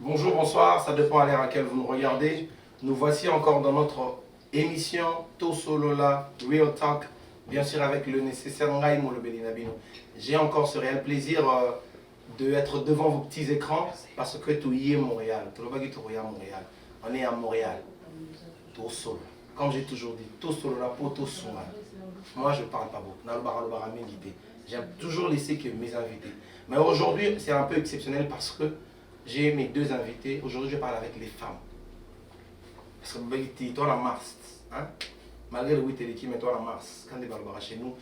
Bonjour, bonsoir, ça dépend à l'heure à laquelle vous nous regardez. Nous voici encore dans notre émission Tosolola Real Talk, bien sûr avec le nécessaire Ngai Molobeli Nabino. J'ai encore ce réel plaisir d'être devant vos petits écrans parce que tout y est Montréal. Montréal. On est à Montréal. Tosolo. Comme j'ai toujours dit, Tosolola Poto Sunga. Moi je parle pas beaucoup. J'aime toujours laisser que mes invités. Mais aujourd'hui c'est un peu exceptionnel parce que j'ai mes deux invités. Aujourd'hui, je parle avec les femmes. Parce que toi, la mars, hein? Malgré le 8 et l'équipe, mais toi, la mars, quand tu vas chez nous,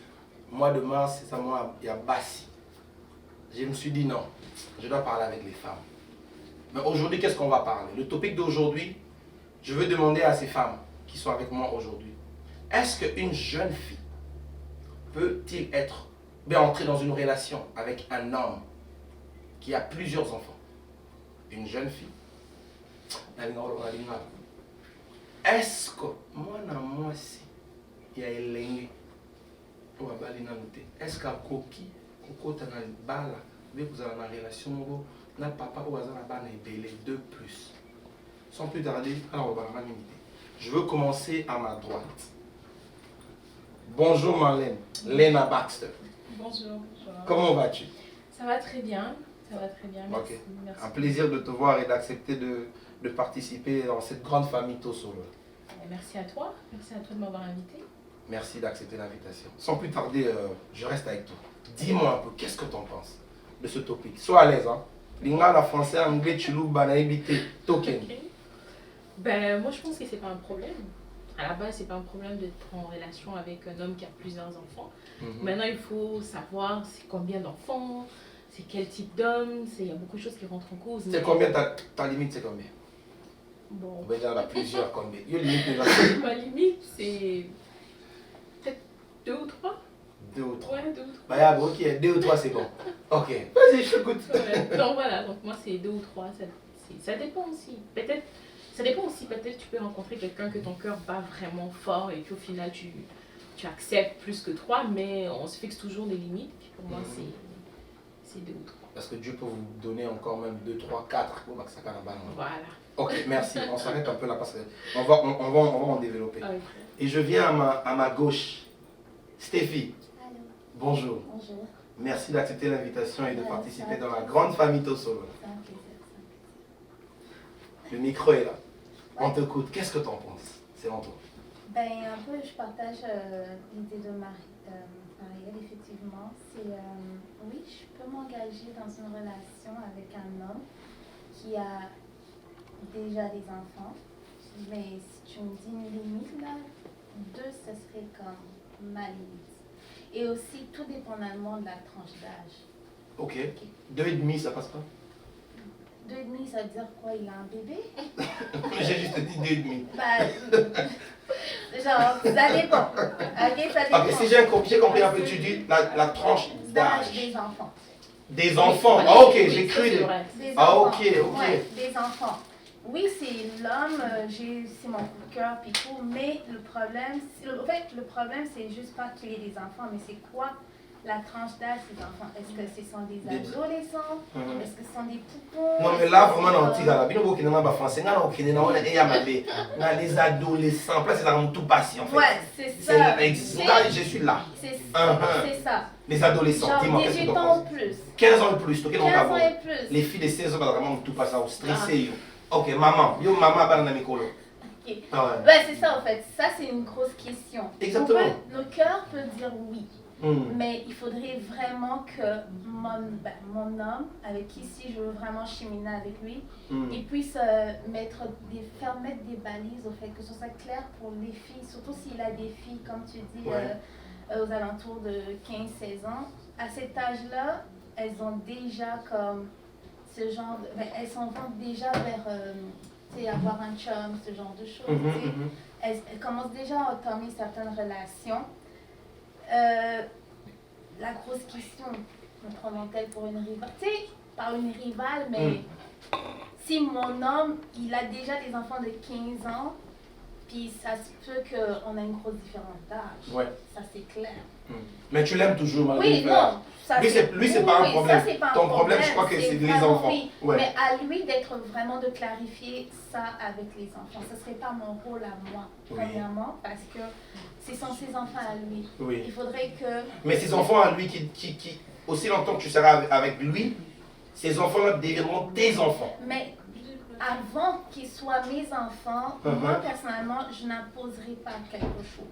mois de mars, c'est ça, moi, il y a Bassi. Je me suis dit non, je dois parler avec les femmes. Mais aujourd'hui, qu'est-ce qu'on va parler? Le topic d'aujourd'hui, je veux demander à ces femmes qui sont avec moi aujourd'hui, est-ce qu'une jeune fille peut-il entrer dans une relation avec un homme qui a plusieurs enfants? Une jeune fille. Est-ce que moi, si il y a élève ou à Bali est-ce qu'à Koki, Koko t'as une balle, mais vous avez une relation, na papa ou azana bana belé de plus. Sans plus tarder, alors je veux commencer à ma droite. Bonjour Marlène, Lena Baxter. Bonjour. Comment vas-tu? Ça va très bien. Ça va très bien, merci. Okay. Merci. Un plaisir de te voir et d'accepter de participer dans cette grande famille Tosolo. Merci à toi de m'avoir invité. Merci d'accepter l'invitation. Sans plus tarder, je reste avec toi. Dis-moi un peu, qu'est-ce que tu en penses de ce topic? Sois à l'aise, hein. Lingala, français, anglais, chilou, banaïbité, token. Okay. Ben, moi je pense que c'est pas un problème. À la base, c'est pas un problème d'être en relation avec un homme qui a plusieurs enfants. Maintenant, il faut savoir c'est combien d'enfants, c'est quel type d'homme, il y a beaucoup de choses qui rentrent en cause. C'est combien ta limite, c'est combien? Bon. Ben, il y en a plusieurs combien? Ma limite, c'est peut-être 2 ou 3. 2 ou 3. Ouais, 2 ou 3. Bah, ok, 2 ou 3 c'est bon. Ok, vas-y, je t'écoute. Ouais. Donc voilà, donc moi c'est 2 ou 3, ça dépend aussi. Peut-être, ça dépend aussi, peut-être tu peux rencontrer quelqu'un que ton cœur bat vraiment fort et qu'au final tu acceptes plus que 3, mais on se fixe toujours des limites. Puis pour moi c'est 2 ou 3. Parce que Dieu peut vous donner encore même 2, 3, 4 pour Maxaka là-bas. Voilà. Ok, merci. On s'arrête un peu là parce qu'on va en développer. Okay. Et je viens à ma gauche. Stéphie. Allô. Bonjour. Bonjour. Merci d'accepter l'invitation et de participer dans la grande famille Tosolo. C'est un plaisir. Le micro est là. Ouais. On t'écoute. Qu'est-ce que tu en penses? C'est en toi. Ben, un peu, je partage l'idée de Marielle, effectivement. C'est, oui, je peux m'engager dans une relation avec un homme qui a déjà des enfants. Mais si tu me dis une limite, là, 2, ce serait comme ma limite. Et aussi, tout dépendamment de la tranche d'âge. Ok. 2,5, ça passe pas? 2,5, ça veut dire quoi? Il a un bébé? J'ai juste dit 2,5. Bah, genre, ça dépend. Ok, ça dépend. Ok, si j'ai compris un peu, tu dis la tranche d'âge. Des enfants. Des enfants. Ah, ok, j'ai cru. Ah, ok, ok. Ouais, des enfants. Oui, c'est l'homme, c'est mon coup de cœur, puis tout, mais le problème, le problème, c'est juste pas qu'il ait des enfants, mais c'est quoi la tranche d'âge des enfants? Est-ce que ce sont des adolescents? Est-ce que ce sont des poupons? Non, mais là, vraiment, on tire là. Bien au Kenya, on français, les adolescents. Là, c'est dans tout passé, en fait. Ouais, c'est ça. Je suis là. C'est ça. Les adolescents, genre dis-moi, qu'est-ce que 18 tu ans ou penses? plus. 15 ans et plus, 15 ans et plus. Les filles de 16 ans, vraiment tout passé, stressé. Ok, maman, maman, pas dans mes colos. Okay. Ah ouais. Ben, c'est ça en fait, ça c'est une grosse question. Exactement. Le cœur peut dire oui, mais il faudrait vraiment que mon homme, avec qui si je veux vraiment cheminer avec lui, il puisse faire mettre des balises au fait que ce soit clair pour les filles, surtout s'il a des filles, comme tu dis, aux alentours de 15-16 ans. À cet âge-là, elles ont déjà comme ce genre elles s'en vont déjà vers avoir un chum, ce genre de choses. Elles commencent déjà à entamer certaines relations. La grosse question, me prenons-elles pour une rivale? Tu sais, pas une rivale, mais si mon homme, il a déjà des enfants de 15 ans, Puis ça se peut qu'on a une grosse différence d'âge. Ouais. Ça, c'est clair. Mais tu l'aimes toujours, malgré Oui, non. Ça, lui, c'est pas un problème. Ça, c'est pas un Ton problème, je crois que c'est les vraiment, enfants. Oui. Ouais. Mais à lui d'être vraiment de clarifier ça avec les enfants. Ce ne serait pas mon rôle à moi, premièrement, parce que ce sont ses enfants à lui. Oui. Il faudrait que... Mais ses enfants à lui, qui aussi longtemps que tu seras avec lui, ces enfants-là deviendront tes enfants. Mais avant qu'ils soient mes enfants, moi, personnellement, je n'imposerai pas quelque chose.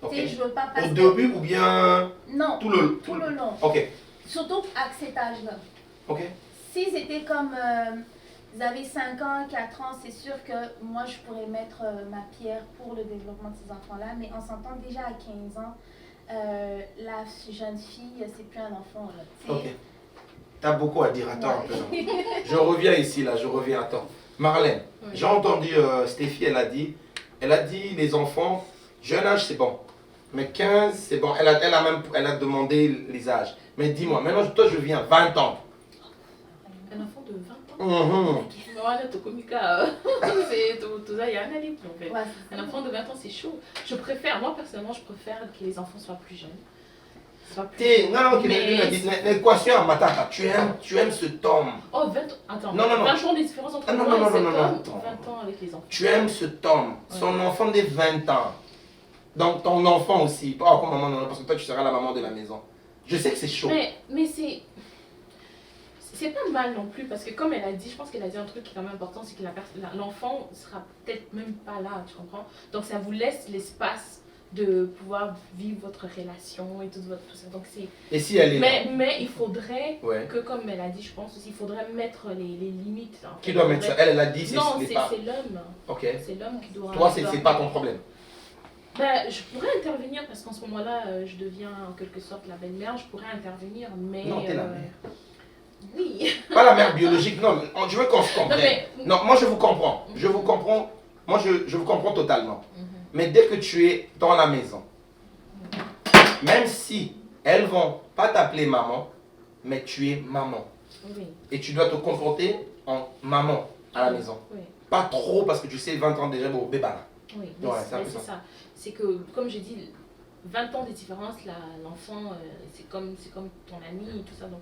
Okay. Je veux pas passer... Au début ou bien non, tout le long. Ok. Surtout à cet âge-là. Ok. Si c'était comme vous avez 5 ans, 4 ans, c'est sûr que moi je pourrais mettre ma pierre pour le développement de ces enfants-là, mais on s'entend déjà à 15 ans, la jeune fille, c'est plus un enfant. Là, ok. Tu as beaucoup à dire, attends un peu. Je reviens ici, là, attends. Marlène, j'ai entendu Stéphie, elle a dit les enfants, jeune âge c'est bon. Mais 15, c'est bon. Elle a demandé les âges. Mais dis-moi, maintenant, toi, je viens 20 ans. Un enfant de 20 ans Un enfant de 20 ans, c'est chaud. Moi, personnellement, je préfère que les enfants soient plus jeunes. Non, l'équation à Matata, tu aimes ce tome. Oh, 20 ans. Attends, non. 20 ans de différence entre moi et cet homme, 20 ans avec les enfants. Tu aimes ce tome, son enfant de 20 ans. Donc ton enfant aussi, pas comme maman, parce que toi tu seras la maman de la maison. Je sais que c'est chaud. Mais c'est pas mal non plus, parce que comme elle a dit, je pense qu'elle a dit un truc qui est quand même important, c'est que l'enfant sera peut-être même pas là, tu comprends? Donc ça vous laisse l'espace de pouvoir vivre votre relation et tout ça. Donc et si elle est là? Mais il faudrait que, comme elle a dit, je pense aussi, il faudrait mettre les limites. En fait. Qui doit mettre ça? Elle a dit non, c'est l'homme. Ok. C'est l'homme qui doit... Toi, c'est pas ton problème? Ben, je pourrais intervenir parce qu'en ce moment-là, je deviens en quelque sorte la belle-mère. Je pourrais intervenir, mais... Non, t'es la mère. Oui. Pas la mère biologique, non. Je veux qu'on se comprenne. Non, moi je vous comprends. Je vous comprends. Moi je vous comprends totalement. Mais dès que tu es dans la maison, même si elles vont pas t'appeler maman, mais tu es maman. Oui. Et tu dois te comporter en maman à la maison. Oui. Pas trop parce que tu sais 20 ans déjà, bon, bébé. Oui, c'est ça. C'est que, comme j'ai dit, 20 ans de différence, l'enfant, c'est comme ton ami et tout ça. Donc.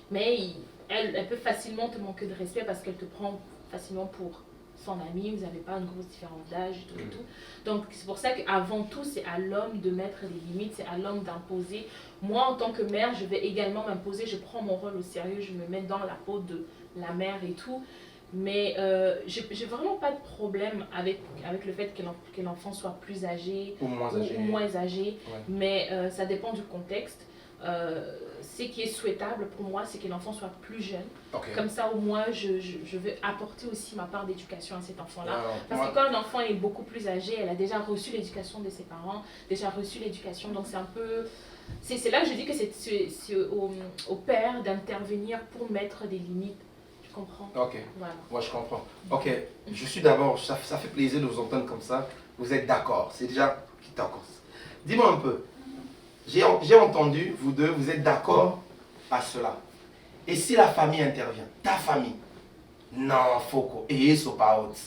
Mais elle peut facilement te manquer de respect parce qu'elle te prend facilement pour son ami. Vous n'avez pas une grosse différence d'âge et tout et tout. Donc c'est pour ça qu'avant tout, c'est à l'homme de mettre des limites, c'est à l'homme d'imposer. Moi, en tant que mère, je vais également m'imposer. Je prends mon rôle au sérieux, je me mets dans la peau de la mère et tout. Mais j'ai vraiment pas de problème avec le fait que l'enfant soit plus âgé ou moins âgé. Ouais. Mais ça dépend du contexte. Ce qui est souhaitable pour moi, c'est que l'enfant soit plus jeune. Okay. Comme ça, au moins, je veux apporter aussi ma part d'éducation à cet enfant-là. Parce que quand un enfant est beaucoup plus âgé, elle a déjà reçu l'éducation de ses parents, déjà reçu l'éducation. Donc c'est un peu... C'est là que je dis que c'est au père d'intervenir pour mettre des limites. Tu comprends? Ok, voilà. Moi je comprends. Ok, je suis d'abord, ça fait plaisir de vous entendre comme ça. Vous êtes d'accord, c'est déjà d'accord. Dis-moi un peu, j'ai entendu, vous deux, vous êtes d'accord à cela. Et si la famille intervient, ta famille, non, faut et so pas autre.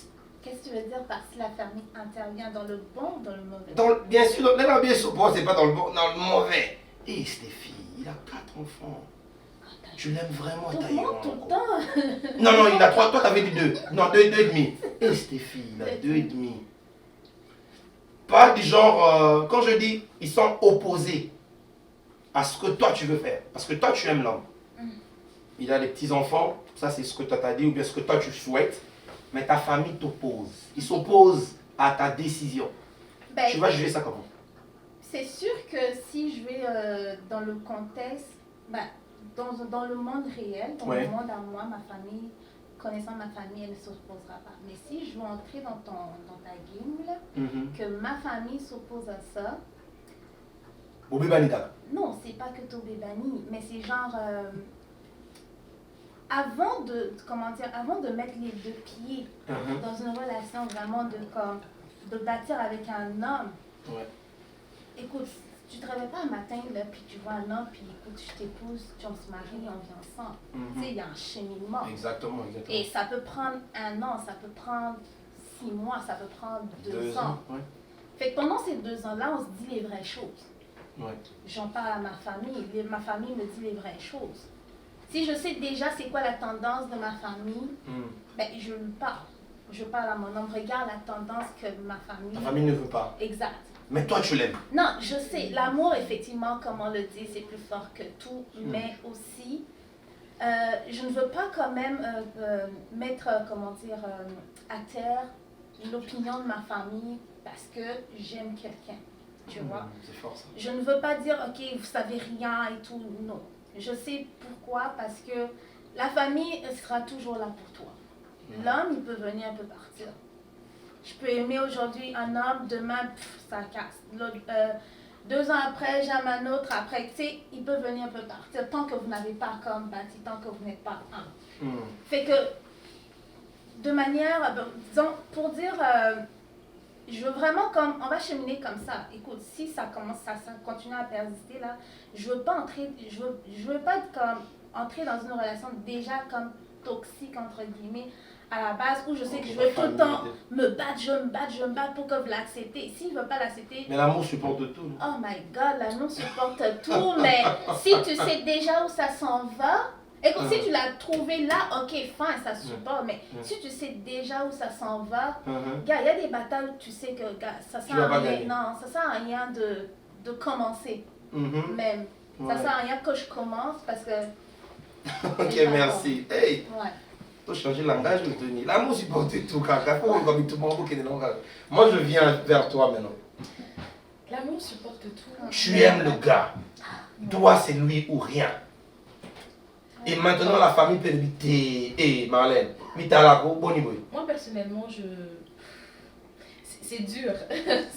Qu'est-ce que tu veux dire par si la famille intervient dans le bon ou dans le mauvais? Bien sûr, dans bien suppose, c'est pas dans le bon, dans le mauvais. Et Stéphie, il a 4 enfants. Tu l'aimes vraiment, tout le temps. Non, il a 3, toi t'avais dit 2. Non, 2 et demi. Et Stéphie, il a 2 et demi. Pas du genre, quand je dis, ils sont opposés à ce que toi tu veux faire. Parce que toi tu aimes l'homme. Il a des petits-enfants, ça c'est ce que toi t'as dit, ou bien ce que toi tu souhaites. Mais ta famille t'oppose. Ils s'opposent à ta décision. Ben, tu vas juger ça comment? C'est sûr que si je vais dans le contexte, ben, dans le monde réel, dans le monde à moi, ma famille, connaissant ma famille, elle ne s'opposera pas. Mais si je veux entrer dans ta game, là, que ma famille s'oppose à ça... Non, c'est pas que Tobé Bani, mais c'est genre... avant de mettre les 2 pieds dans une relation vraiment de bâtir avec un homme, écoute, tu te réveilles pas un matin, là, puis tu vois un homme, puis écoute, je t'épouse, on se marie, on vit ensemble. Tu sais, il y a un cheminement. Exactement. Et ça peut prendre 1 an, ça peut prendre 6 mois, ça peut prendre 2 ans. Ouais. Fait que pendant ces 2 ans-là, on se dit les vraies choses. Ouais. J'en parle à ma famille, ma famille me dit les vraies choses. Si je sais déjà c'est quoi la tendance de ma famille, ben, je lui parle. Je parle à mon homme, regarde la tendance que ma famille... Ta famille ne veut pas. Exact. Mais toi, tu l'aimes. Non, je sais. L'amour, effectivement, comme on le dit, c'est plus fort que tout. Mais aussi, je ne veux pas quand même mettre, à terre l'opinion de ma famille parce que j'aime quelqu'un. Tu vois? C'est fort ça. Je ne veux pas dire, ok, vous savez rien et tout. Non. Je sais pourquoi, parce que la famille sera toujours là pour toi. L'homme, il peut venir, il peut partir. Je peux aimer aujourd'hui un homme, demain, ça casse. 2 ans après, j'aime un autre, après, tu sais, il peut venir, il peut partir. Tant que vous n'avez pas comme bâti, tant que vous n'êtes pas un. Fait que, de manière, disons, pour dire, je veux vraiment comme, on va cheminer comme ça. Écoute, si ça commence, ça continue à persister là, je veux pas entrer, je veux pas comme entrer dans une relation déjà comme toxique entre guillemets à la base où je sais que je veux tout le temps me battre pour que vous l'acceptez. S'il ne veut pas l'accepter... Mais l'amour supporte tout. Oh my God, l'amour supporte tout, mais si tu sais déjà où ça s'en va, écoute, si tu l'as trouvé là, ok, fine, ça supporte, mais si tu sais déjà où ça s'en va, gars, il y a des batailles où tu sais que, gars, ça sert à rien, non, ça sert à rien de commencer, même. Ça sert à rien que je commence parce que... Ok, merci. Hey! Ouais. Tu changer de langage, Tony. L'amour supporte tout, caca. Moi, je viens vers toi maintenant. L'amour supporte tout. Tu aimes le gars. Toi, c'est lui ou rien. Et maintenant, la famille peut lui dire, Marlène, moi, personnellement, c'est dur.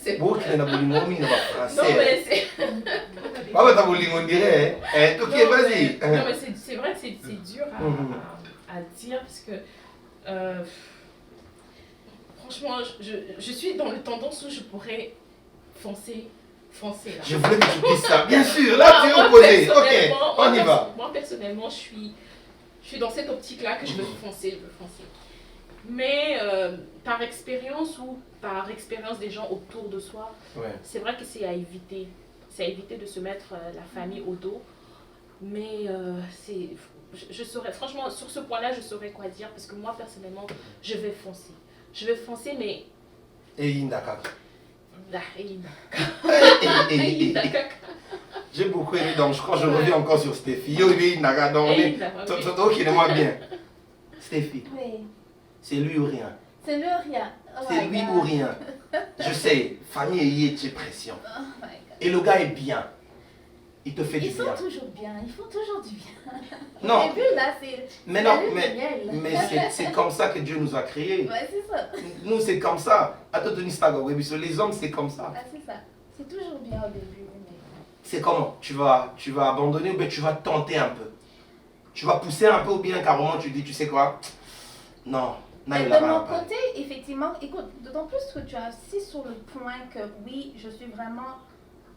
C'est beau qu'il y ait un français. Non, mais c'est... on dirait. Ok, vas-y. Non, mais c'est vrai que c'est dur à dire parce que franchement, je suis dans le tendance où je pourrais foncer là. Je voulais que tu dises ça, bien sûr, là tu es opposé. Ok, on y va. Moi personnellement, je suis dans cette optique-là que je veux foncer, Mais par expérience ou par expérience des gens autour de soi, c'est vrai que c'est à éviter. C'est à éviter de se mettre la famille au dos. Mais je saurais, franchement, sur ce point-là, je saurais quoi dire parce que moi, personnellement, je vais foncer. Je vais foncer, mais... J'ai beaucoup aimé, donc je crois que je reviens encore sur Stéphie. Donc, moi bien. Stéphie, c'est lui ou rien. C'est lui ou rien. C'est lui ou rien. Je sais, famille est pression. Et le gars est bien. Il te fait du bien. Ils sont toujours bien, ils font toujours du bien. Non. Au début, là, c'est... Mais non, mais c'est comme ça que Dieu nous a créés. Ouais, c'est ça. Nous, c'est comme ça. Les hommes, c'est comme ça. Ah, c'est ça. C'est toujours bien au début. Mais... C'est comment tu vas abandonner ou bien tu vas tenter un peu. Tu vas pousser un peu ou bien carrément tu dis, tu sais quoi? Non. De mon côté, effectivement, écoute, d'autant plus que tu as assis sur le point que oui, je suis vraiment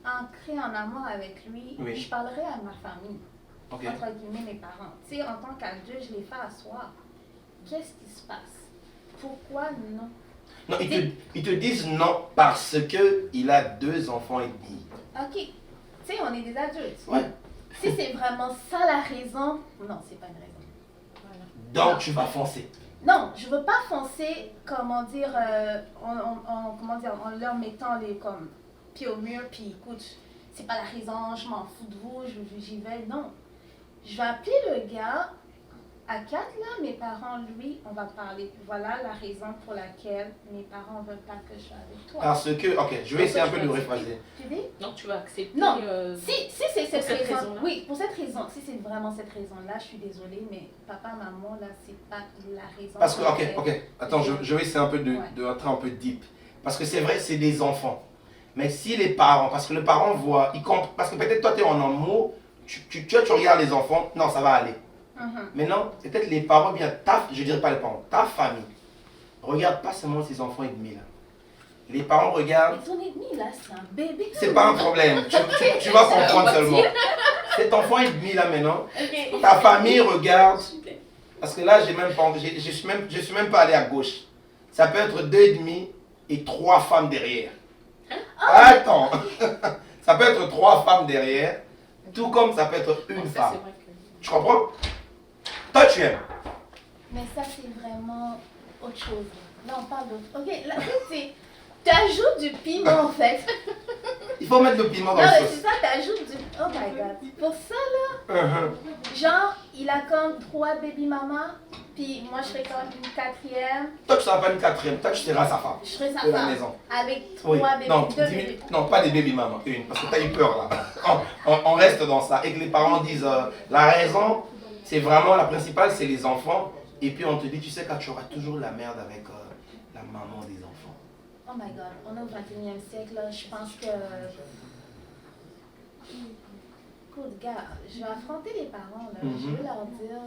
ancrée en amour avec lui, je parlerai à ma famille, entre guillemets mes parents. Tu sais, en tant qu'adulte, je les fais asseoir. Qu'est-ce qui se passe? Pourquoi non? Non, ils te disent non parce qu'il a 2 enfants et demi. Ok, tu sais, on est des adultes. Ouais. Si c'est vraiment ça la raison, non, c'est pas une raison. Voilà. Donc tu vas foncer. Non, je veux pas foncer, comment dire, en leur mettant les comme pieds au mur, puis écoute, c'est pas la raison, je m'en fous de vous, j'y vais. Non. Je vais appeler le gars à 4 là, mes parents, lui, on va parler. Voilà la raison pour laquelle mes parents veulent pas que je sois avec toi. Parce que, ok, je vais essayer un peu de rephraser. Tu dis? Non, tu vas accepter. Non, si c'est cette raison, oui, pour cette raison, si c'est vraiment cette raison-là, je suis désolée, mais papa, maman, là, c'est pas la raison. Parce que, ok, attends, je vais essayer un peu de rentrer un peu deep. Parce que c'est vrai, c'est des enfants. Mais si les parents, parce que les parents voient, parce que peut-être toi, tu es en amour, tu regardes les enfants, non, ça va aller. Maintenant, peut-être les parents, bien je dirais pas les parents, ta famille, regarde pas seulement ces enfants et demi là. Les parents regardent. Mais ton ennemi là, c'est un bébé. C'est pas un problème, tu vas comprendre seulement. Cet enfant et demi là maintenant, ta famille regarde. Parce que là, je suis même pas allé à gauche. Ça peut être 2,5 et 3 femmes derrière. Attends. Ça peut être 3 femmes derrière, tout comme ça peut être une femme. Tu comprends? Toi, tu aimes. Mais ça, c'est vraiment autre chose. Là, on parle d'autre. Ok, là, c'est... Tu ajoutes du piment, en fait. Il faut mettre le piment dans non, le mais sauce. c'est ça, tu ajoutes du... Oh my God. Pour ça, là, genre, il a comme 3 baby mamas, puis moi, je serais comme une 4e. Toi, tu ne seras pas une 4e. Toi, tu seras sa femme. Je serais sa de la femme. maison. Avec 3 Oui. bébés. Non, 2 bébés. non, pas des baby mamas, une, parce que tu as eu peur là. On reste dans ça. Et que les parents disent la raison, c'est vraiment la principale, c'est les enfants. Et puis on te dit, tu sais, quand tu auras toujours la merde avec la maman des enfants. Oh my God, on est au 21e siècle, là, je pense que... Écoute, gars, je vais affronter les parents, là. Je vais leur dire...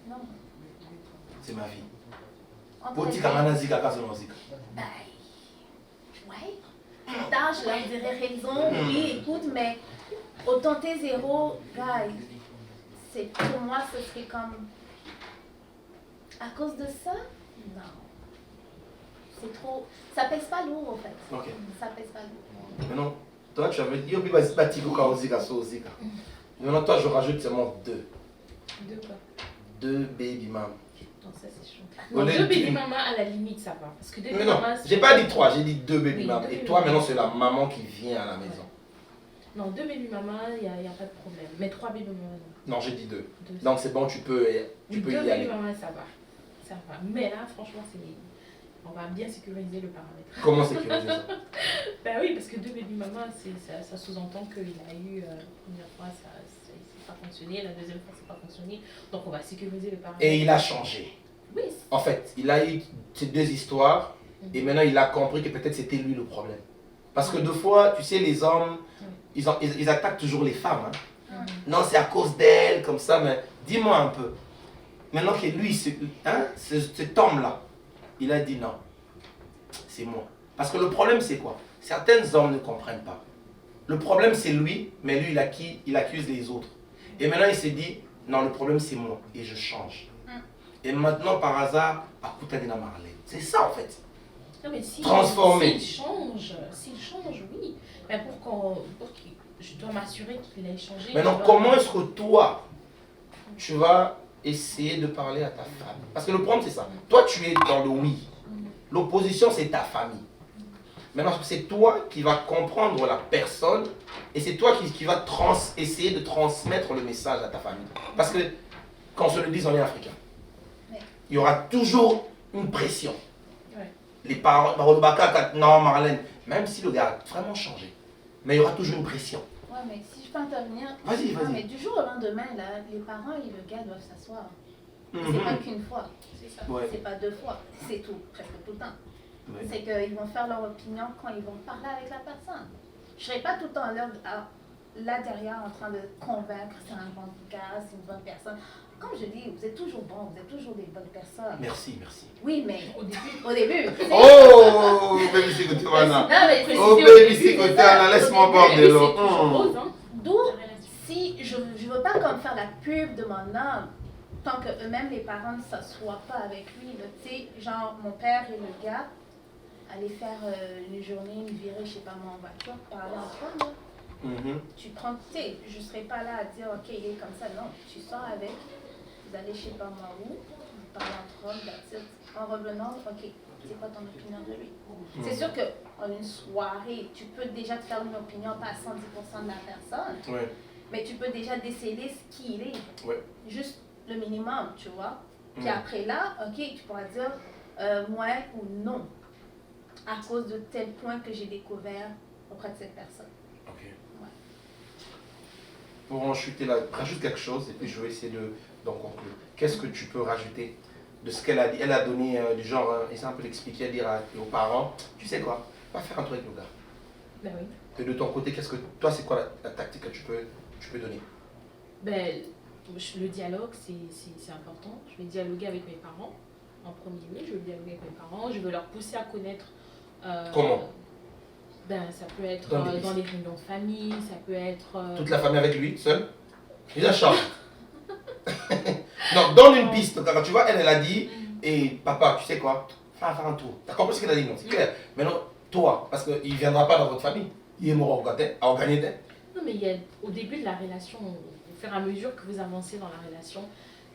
Non. C'est ma vie. Entre Pour les dire deux. qu'on a zika, qu'à son zika. Ben, ouais. Plus tard, je leur dirai raison, oui, écoute, mais autant t'es zéro, gars, c'est pour moi, ce serait comme... À cause de ça? Non. C'est trop... Ça pèse pas lourd, en fait. Ok. Ça pèse pas lourd. Maintenant, toi, tu avais dit, il va se battre au zika, so zika. Maintenant, toi, je rajoute seulement 2. 2 quoi? 2 baby mam. Non, ça c'est chaud. Au Non, lieu 2 de- baby mamas, à la limite, ça va. Parce que 2 Mais baby non, mamas... j'ai pas dit 3, j'ai dit 2 baby Oui, mam. 2 Et baby toi, mamas. maintenant, c'est la maman qui vient à la maison. Non, 2 baby mamas, il n'y a pas de problème. Mais 3 baby mamas, non. Non, j'ai dit 2. 2, Donc, c'est bon, tu peux oui, y 2 aller. baby mamas, ça va. Ça va. Mais là, franchement, on va bien sécuriser le paramètre. Comment sécuriser ça? Ben oui, parce que 2 baby mamas, ça sous-entend qu'il a eu, la première fois, ça n'a pas fonctionné, la deuxième fois, ça n'a pas fonctionné. Donc, on va sécuriser le paramètre. Et il a changé. Oui. En fait, il a eu ces 2 histoires et maintenant il a compris que peut-être c'était lui le problème. Parce que 2 fois, tu sais, les hommes, ils attaquent toujours les femmes. Hein. Non, c'est à cause d'elle, comme ça, mais dis-moi un peu. Maintenant que lui, cet homme-là, il a dit non, c'est moi. Parce que le problème, c'est quoi? Certains hommes ne comprennent pas. Le problème, c'est lui, mais lui, il accuse les autres. Et maintenant, il s'est dit, non, le problème, c'est moi, et je change. Et maintenant, par hasard, à Koutadina Marley. C'est ça, en fait. Non, mais si, Transformer. s'il change, oui. Mais je dois m'assurer qu'il ait changé. Maintenant, comment est-ce que toi, tu vas essayer de parler à ta femme? Parce que le problème, c'est ça. Toi, tu es dans le oui. L'opposition, c'est ta famille. Maintenant, c'est toi qui vas comprendre la personne et c'est toi qui vas essayer de transmettre le message à ta famille. Parce que, qu'on se le dise, on est africain. Il y aura toujours une pression. Ouais. Les parents, non, Marlène, même si le gars a vraiment changé, mais il y aura toujours une pression. Ouais, mais si je peux intervenir. Vas-y, vas-y. Non, mais du jour au lendemain, là, les parents et le gars doivent s'asseoir. C'est pas qu'une fois. C'est ça. Ouais. C'est pas 2 fois. C'est tout, presque tout le temps. Ouais. C'est qu'ils vont faire leur opinion quand ils vont parler avec la personne. Je serai pas tout le temps là derrière en train de convaincre c'est un bon gars, c'est une bonne personne. Comme je dis, vous êtes toujours bons, vous êtes toujours des bonnes personnes. Merci, merci. Oui, mais Au début. au début. Oh, baby Sikotana. Non, mais c'est- Oh, baby Sikotana, laisse-moi boire de l'eau. C'est toujours rose, hein. D'où, si je ne veux pas comme faire la pub de mon homme, tant que eux-mêmes, les parents ne s'assoient pas avec lui, là, tu sais, genre mon père et le gars, aller faire une journée, une virée, je sais pas moi, en voiture, parler entre eux, là. Tu prends, tu sais, je ne serai pas là à dire, ok, il est comme ça, non, tu sors avec, vous allez je sais pas moi où, vous parlez entre hommes, that's it. En revenant, ok, c'est quoi ton opinion de lui? C'est sûr qu'en une soirée, tu peux déjà te faire une opinion, pas à 110% de la personne, Ouais. mais tu peux déjà déceler ce qu'il est. Ouais. Juste le minimum, tu vois. Puis après là, ok, tu pourras dire ouais ou non, à cause de tel point que j'ai découvert auprès de cette personne. Ok. Ouais. Pour en chuter là, rajoute quelque chose et puis je vais essayer d'en conclure. Qu'est-ce que tu peux rajouter de ce qu'elle a dit? Elle a donné du genre, exemple, l'expliquer, dire aux parents, tu sais quoi, va faire un truc avec le gars. Ben oui. Et de ton côté, qu'est-ce que toi, c'est quoi la tactique que tu peux donner? Ben, le dialogue, c'est important. Je vais dialoguer avec mes parents en premier lieu. Je vais dialoguer avec mes parents. Je veux leur pousser à connaître. Comment? Ben, ça peut être Donne des dans les réunions de famille, ça peut être. Toute la famille avec lui, seul? Il a changé. Non, donne une piste. Quand tu vois, elle a dit, et papa, tu sais quoi? faire un tour. T'as compris ce qu'il a dit? Non, c'est clair. Maintenant, toi, parce qu'il ne viendra pas dans votre famille. Il est mort à organiser. Non, mais il y a, au début de la relation, au fur et à mesure que vous avancez dans la relation,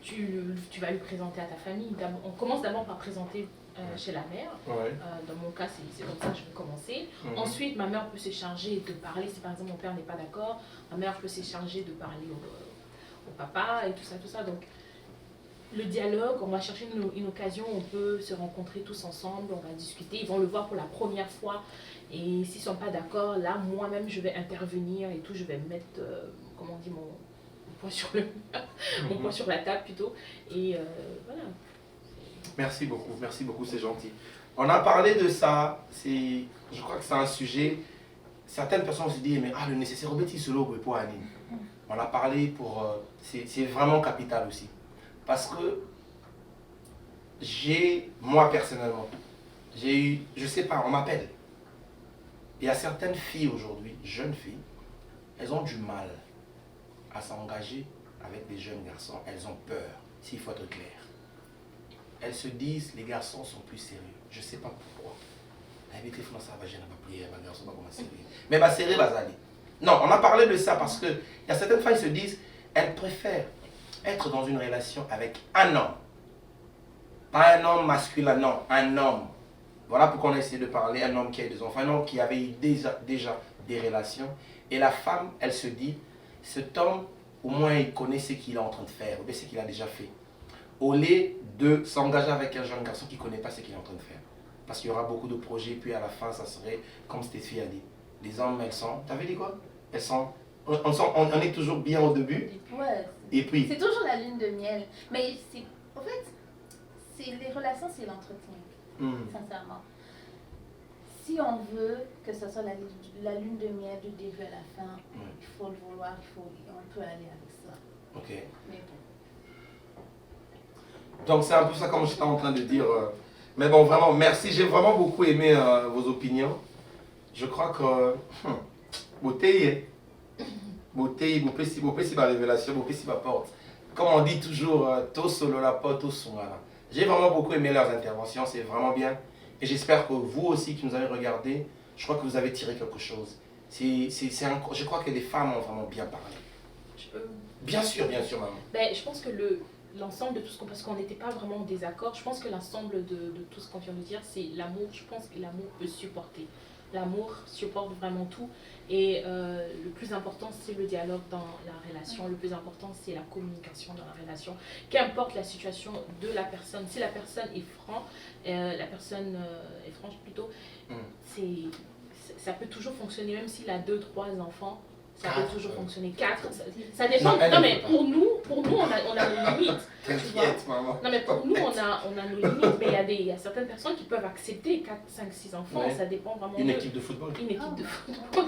tu vas lui présenter à ta famille. On commence d'abord par présenter chez la mère. Ouais. Dans mon cas, c'est comme ça que je vais commencer. Ensuite, ma mère peut se charger de parler. Si par exemple mon père n'est pas d'accord, ma mère peut se charger de parler au papa et tout ça, tout ça. Donc, le dialogue, on va chercher une occasion, on peut se rencontrer tous ensemble, on va discuter. Ils vont le voir pour la première fois. Et s'ils ne sont pas d'accord, là, moi-même, je vais intervenir et tout. Je vais mettre, comment on dit, mon poing sur mon poing sur la table plutôt. Et voilà. Merci beaucoup, c'est gentil. On a parlé de ça, je crois que c'est un sujet, certaines personnes se disent, mais le nécessaire, c'est le pour Anine. On a parlé c'est vraiment capital aussi. Parce que moi personnellement, j'ai eu, je sais pas, on m'appelle. Il y a certaines filles aujourd'hui, jeunes filles, elles ont du mal à s'engager avec des jeunes garçons. Elles ont peur, s'il faut être clair. Elles se disent, les garçons sont plus sérieux. Je ne sais pas pourquoi. Mais sérieux, non, on a parlé de ça parce que il y a certaines femmes qui se disent, elles préfèrent être dans une relation avec un homme. Pas un homme masculin, non, un homme. Voilà pourquoi on a essayé de parler, un homme qui a des enfants, un homme qui avait eu déjà des relations. Et la femme, elle se dit, cet homme, au moins il connaît ce qu'il est en train de faire, ou bien ce qu'il a déjà fait. Au lieu de s'engager avec un jeune garçon qui ne connaît pas ce qu'il est en train de faire. Parce qu'il y aura beaucoup de projets, puis à la fin, ça serait, comme cette fille a dit, les hommes, elles sont, t'avais dit quoi? Elles sont, on est toujours bien au début. Ouais. Et puis... C'est toujours la lune de miel. Mais en fait, les relations, c'est l'entretien. Sincèrement. Si on veut que ce soit la lune de miel du début à la fin, il faut le vouloir, on peut aller avec ça. Ok. Mais bon. Donc c'est un peu ça comme j'étais en train de dire. Mais bon, vraiment, merci. J'ai vraiment beaucoup aimé vos opinions. Je crois que... beauté, c'est ma révélation, beauté, c'est ma porte. Comme on dit toujours, tout solo la porte, tout son là. J'ai vraiment beaucoup aimé leurs interventions, c'est vraiment bien. Et j'espère que vous aussi qui nous avez regardé, je crois que vous avez tiré quelque chose. Je crois que les femmes ont vraiment bien parlé. Bien sûr, maman. Ben, je pense que l'ensemble de tout ce qu'on... Parce qu'on n'était pas vraiment en désaccord. Je pense que l'ensemble de tout ce qu'on vient de dire, c'est l'amour. Je pense que l'amour peut supporter. L'amour supporte vraiment tout. Et le plus important, c'est le dialogue dans la relation. Le plus important, c'est la communication dans la relation. Qu'importe la situation de la personne. Si la personne est franche plutôt, ça peut toujours fonctionner. Même s'il a 2, 3 enfants, ça peut toujours fonctionner. 4, ça dépend. Non, mais pour nous on a nos limites. T'inquiète, maman. Non, mais pour nous, on a nos limites. Mais il y a certaines personnes qui peuvent accepter 4, 5, 6 enfants. Ouais. Ça dépend vraiment. Une équipe de football. Une équipe de football.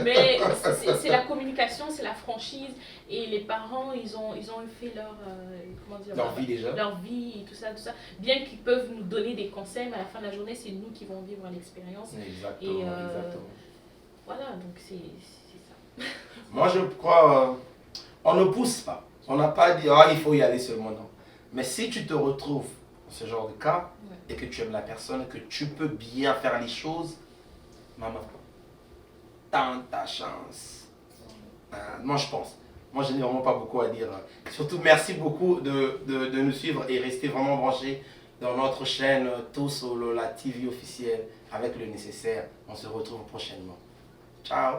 Mais c'est la communication, c'est la franchise. Et les parents, ils ont fait leur vie déjà. Leur vie et tout ça. Bien qu'ils peuvent nous donner des conseils, mais à la fin de la journée, c'est nous qui vont vivre l'expérience. Exactement, exactement. Voilà, donc c'est ça. Moi, je crois, on ne pousse pas. On n'a pas dit, il faut y aller seulement, non. Mais si tu te retrouves dans ce genre de cas, et que tu aimes la personne, que tu peux bien faire les choses, maman, tente ta chance. Moi, je pense. Moi, je n'ai vraiment pas beaucoup à dire. Surtout, merci beaucoup de nous suivre et rester vraiment branchés dans notre chaîne Tout Solo, la TV officielle, avec le nécessaire. On se retrouve prochainement. Ciao.